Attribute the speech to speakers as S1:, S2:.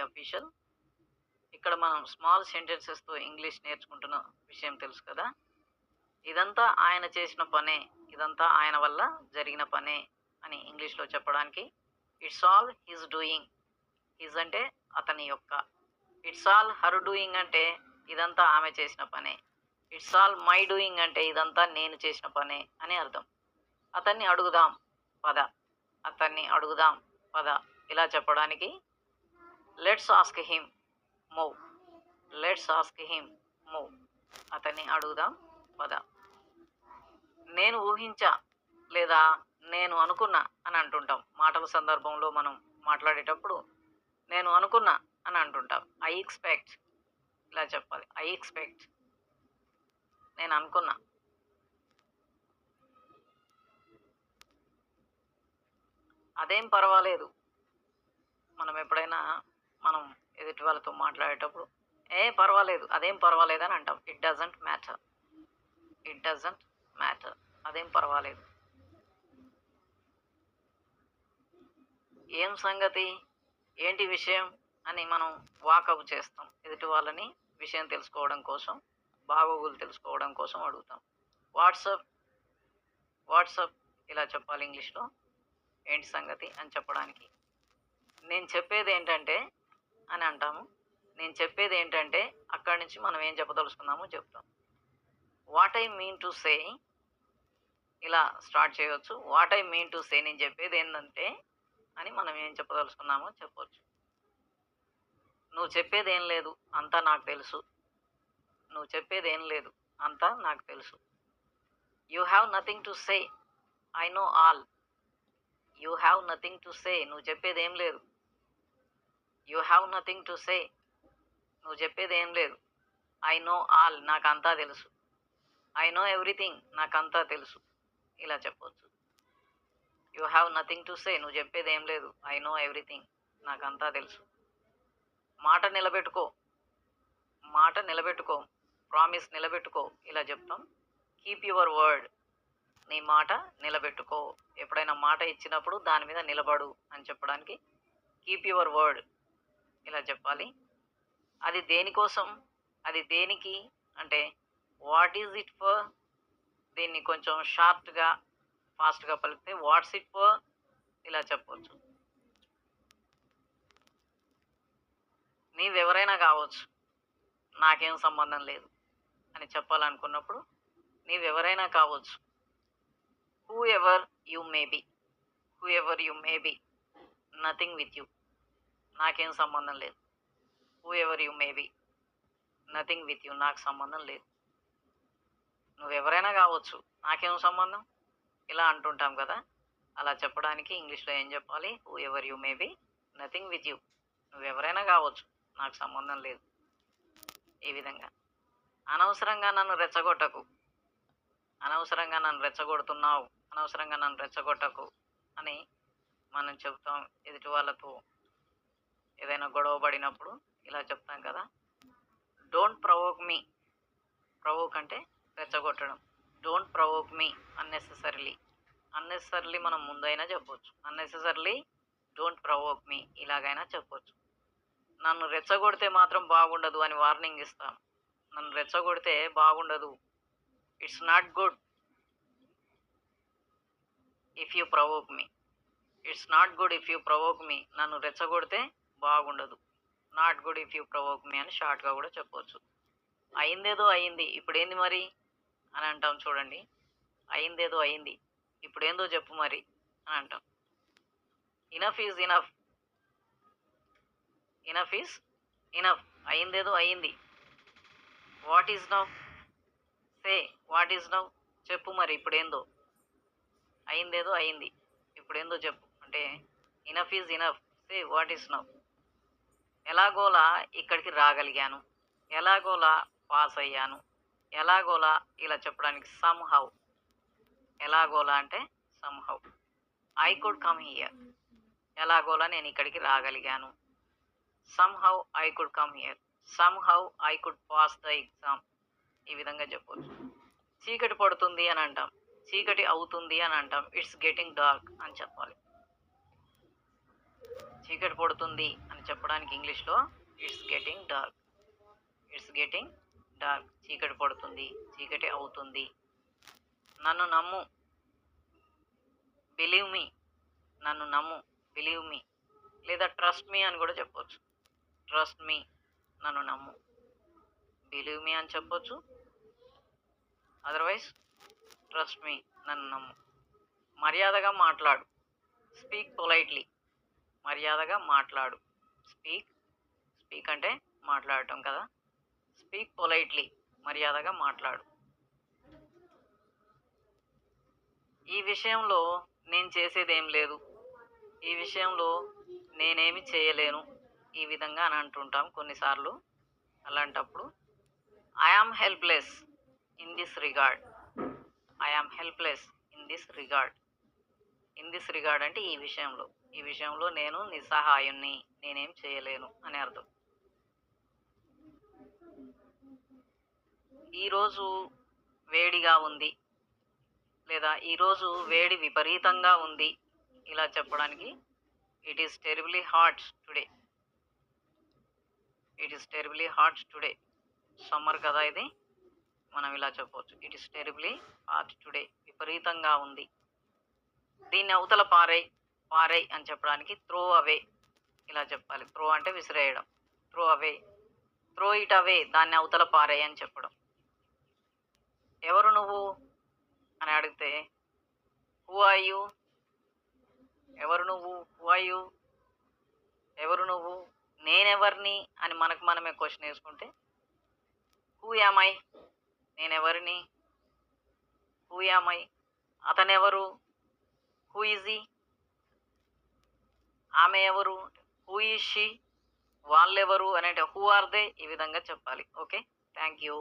S1: Official. ఇక్కడ మనం small సెంటెన్సెస్తో English నేర్చుకుంటున్న విషయం తెలుసు కదా. ఇదంతా ఆయన చేసిన పనే, ఇదంతా ఆయన వల్ల జరిగిన పనే అని ఇంగ్లీష్లో చెప్పడానికి it's all his doing. His అంటే అతని యొక్క, ఇట్స్ ఆల్ హర్ డూయింగ్ అంటే ఇదంతా ఆమె చేసిన పనే, ఇట్స్ ఆల్ మై డూయింగ్ అంటే ఇదంతా నేను చేసిన పనే అని అర్థం. అతన్ని అడుగుదాం పద, అతన్ని అడుగుదాం పద ఇలా చెప్పడానికి let's ask him move, let's ask him move, అతన్ని అడుగుదాం పద. నేను ఊహించా లేదా నేను అనుకున్నా అని అంటుంటాం. మాటల సందర్భంలో మనం మాట్లాడేటప్పుడు నేను అనుకున్నా అని అంటుంటాం. ఐ ఎక్స్పెక్ట్ ఇలా చెప్పాలి. ఐ ఎక్స్పెక్ట్, నేను అనుకున్నా. అదేం పర్వాలేదు. మనం ఎప్పుడైనా మనం ఎదుటి వాళ్ళతో మాట్లాడేటప్పుడు పర్వాలేదు, అదేం పర్వాలేదు అని అంటాం. It doesn't matter, it doesn't matter, అదేం పర్వాలేదు. ఏం సంగతి, ఏంటి విషయం అని మనం వాకప్ చేస్తాం. ఎదుటి వాళ్ళని విషయం తెలుసుకోవడం కోసం, బాగోగులు తెలుసుకోవడం కోసం అడుగుతాం. వాట్సప్, వాట్సప్ ఇలా చెప్పాలి ఇంగ్లీష్లో. ఏంటి సంగతి అని చెప్పడానికి నేను చెప్పేది ఏంటంటే అని అంటాము. నేను చెప్పేది ఏంటంటే అక్కడి నుంచి మనం ఏం చెప్పదలుచుకున్నామో చెప్తాం. What I mean to say ఇలా స్టార్ట్ చేయవచ్చు. What I mean to say, నేను చెప్పేది ఏంటంటే అని మనం ఏం చెప్పదలుచుకున్నామో చెప్పవచ్చు. నువ్వు చెప్పేది ఏం లేదు, అంతా నాకు తెలుసు. నువ్వు చెప్పేది ఏం లేదు, అంతా నాకు తెలుసు. You have nothing to say, I know all. You have nothing to say, నువ్వు చెప్పేది ఏం లేదు. You have nothing to say, నువ్వు చెప్పేది ఏం లేదు. ఐ నో ఆల్, నాకంతా తెలుసు. ఐ నో ఎవ్రీథింగ్, నాకంతా తెలుసు ఇలా చెప్పవచ్చు. You have nothing to say, నువ్వు చెప్పేది ఏం లేదు. ఐ నో ఎవ్రీథింగ్, నాకంతా తెలుసు. మాట నిలబెట్టుకో, మాట నిలబెట్టుకో, ప్రామిస్ నిలబెట్టుకో ఇలా చెప్తాం. కీప్ యువర్ వర్డ్, నీ మాట నిలబెట్టుకో. ఎప్పుడైనా మాట ఇచ్చినప్పుడు దాని మీద నిలబడు అని చెప్పడానికి కీప్ యువర్ వర్డ్ ఇలా చెప్పాలి. అది దేనికోసం, అది దేనికి అంటే వాట్ ఈజ్ ఇట్ ఫర్. దీన్ని కొంచెం షార్ట్గా ఫాస్ట్గా పలికితే వాట్స్ ఇట్ ఫర్ ఇలా చెప్పవచ్చు. నీవెవరైనా కావచ్చు, నాకేం సంబంధం లేదు అని చెప్పాలనుకున్నప్పుడు నీవెవరైనా కావచ్చు. Who ever you may B, who ever you may be, nothing with you, నాకేం సంబంధం లేదు. Who ever you may be, nothing with you, నాకు సంబంధం లేదు. నువ్వెవరైనా కావచ్చు, నాకేం సంబంధం ఇలా అంటుంటాం కదా. అలా చెప్పడానికి ఇంగ్లీష్లో ఏం చెప్పాలి? Whoever you may be, nothing with you, నువ్వెవరైనా కావచ్చు, నాకు సంబంధం లేదు. ఈ విధంగా అనవసరంగా నన్ను రెచ్చగొట్టకు, అనవసరంగా నన్ను రెచ్చగొడుతున్నావు, అనవసరంగా నన్ను రెచ్చగొట్టకు అని మనం చెప్తాం. ఎదుటి వాళ్ళతో ఏదైనా గొడవ పడినప్పుడు ఇలా చెప్తాం కదా. డోంట్ ప్రవోక్ మీ, ప్రవోక్ అంటే రెచ్చగొట్టడం. డోంట్ ప్రవోక్ మీ అన్నెసెసరీలీ, అన్నెసరీలీ మనం ముందైనా చెప్పొచ్చు. అన్నెసెసరీలీ డోంట్ ప్రవోక్ మీ ఇలాగైనా చెప్పొచ్చు. నన్ను రెచ్చగొడితే మాత్రం బాగుండదు అని వార్నింగ్ ఇస్తాం. నన్ను రెచ్చగొడితే బాగుండదు, it's not good if you provoke me, it's not good if you provoke me, నన్ను రెచ్చగొడితే బాగుండదు, not good if you provoke me అని షార్ట్గా కూడా చెప్పవచ్చు. అయిందేదో అయింది, ఇప్పుడేంది మరి అని అంటాం చూడండి. అయిందేదో అయింది, ఇప్పుడేందో చెప్పు మరి అని అంటాం. Enough is enough, enough is enough, అయిందేదో అయింది. What is now, say what is now, చెప్పు మరి ఇప్పుడేందో. అయిందేదో అయింది, ఇప్పుడేందో చెప్పు అంటే enough is enough, say what is now. ఎలాగోలా ఇక్కడికి రాగలిగాను, ఎలాగోలా పాస్ అయ్యాను, ఎలాగోలా ఇలా చెప్పడానికి సమ్ హౌ. ఎలాగోలా అంటే somehow. I could come here, ఎలాగోలా నేను ఇక్కడికి రాగలిగాను. Somehow I could come here, somehow I could pass the exam ఈ విధంగా చెప్పవచ్చు. చీకటి పడుతుంది అని అంటాం, చీకటి అవుతుంది అని అంటాం. ఇట్స్ గెటింగ్ డార్క్ అని చెప్పాలి. చీకటి పడుతుంది అని అని చెప్పడానికి ఇంగ్లీష్లో it's getting dark. It's getting dark. చీకటి పడుతుంది, చీకటి అవుతుంది. నన్ను నమ్ము, బిలీవ్ మీ. నన్ను నమ్ము, బిలీవ్ మీ. లేదా ట్రస్ట్ మీ అని కూడా చెప్పొచ్చు. ట్రస్ట్ మీ, నన్ను నమ్ము. బిలీవ్ మీ అని చెప్పొచ్చు. అదర్వైజ్ ట్రస్ట్ మీ, నన్ను నమ్ము. మర్యాదగా మాట్లాడు. Speak politely. మర్యాదగా మాట్లాడు. స్పీక్ అంటే మాట్లాడటం కదా. స్పీక్ పొలైట్లీ, మర్యాదగా మాట్లాడు. ఈ విషయంలో నేను చేసేదేం లేదు, ఈ విషయంలో నేనేమి చేయలేను, ఈ విధంగా అని అంటుంటాం కొన్నిసార్లు. అలాంటప్పుడు I am helpless in this regard. I am helpless in this regard. In this regard అంటే ఈ విషయంలో. ఈ విషయంలో నేను నిస్సహాయుణ్ణి, నేనేం చేయలేను అని అర్థం. ఈరోజు వేడిగా ఉంది, లేదా ఈరోజు వేడి విపరీతంగా ఉంది, ఇలా చెప్పడానికి it is terribly hot today. It is terribly hot today. Summer కదా ఇది, మనం ఇలా చెప్పవచ్చు. It is terribly hot today. విపరీతంగా ఉంది. దీన్ని అవతల పారేయ్ అని చెప్పడానికి త్రో అవే, ఇలా చెప్పాలి. త్రో అంటే విసిరేయడం. Throw away, throw it away, దాన్ని అవతల పారేయ్ అని చెప్పడం. ఎవరు నువ్వు అని అడిగితే హూ ఆర్ యూ. ఎవరు నువ్వు, హూ ఆర్ యూ. ఎవరు నువ్వు, నేనెవరిని అని మనకు మనమే క్వశ్చన్ వేసుకుంటే హూ యామ్ ఐ, నేనెవరిని. హూ యామ్ ఐ, అతనెవరు. హూ ఈజ్ హీ, ఆమె ఎవరు. హూ ఈజ్ షీ, వాళ్ళెవరు అని అంటే హూ ఆర్ దే, ఈ విధంగా చెప్పాలి. Okay, thank you.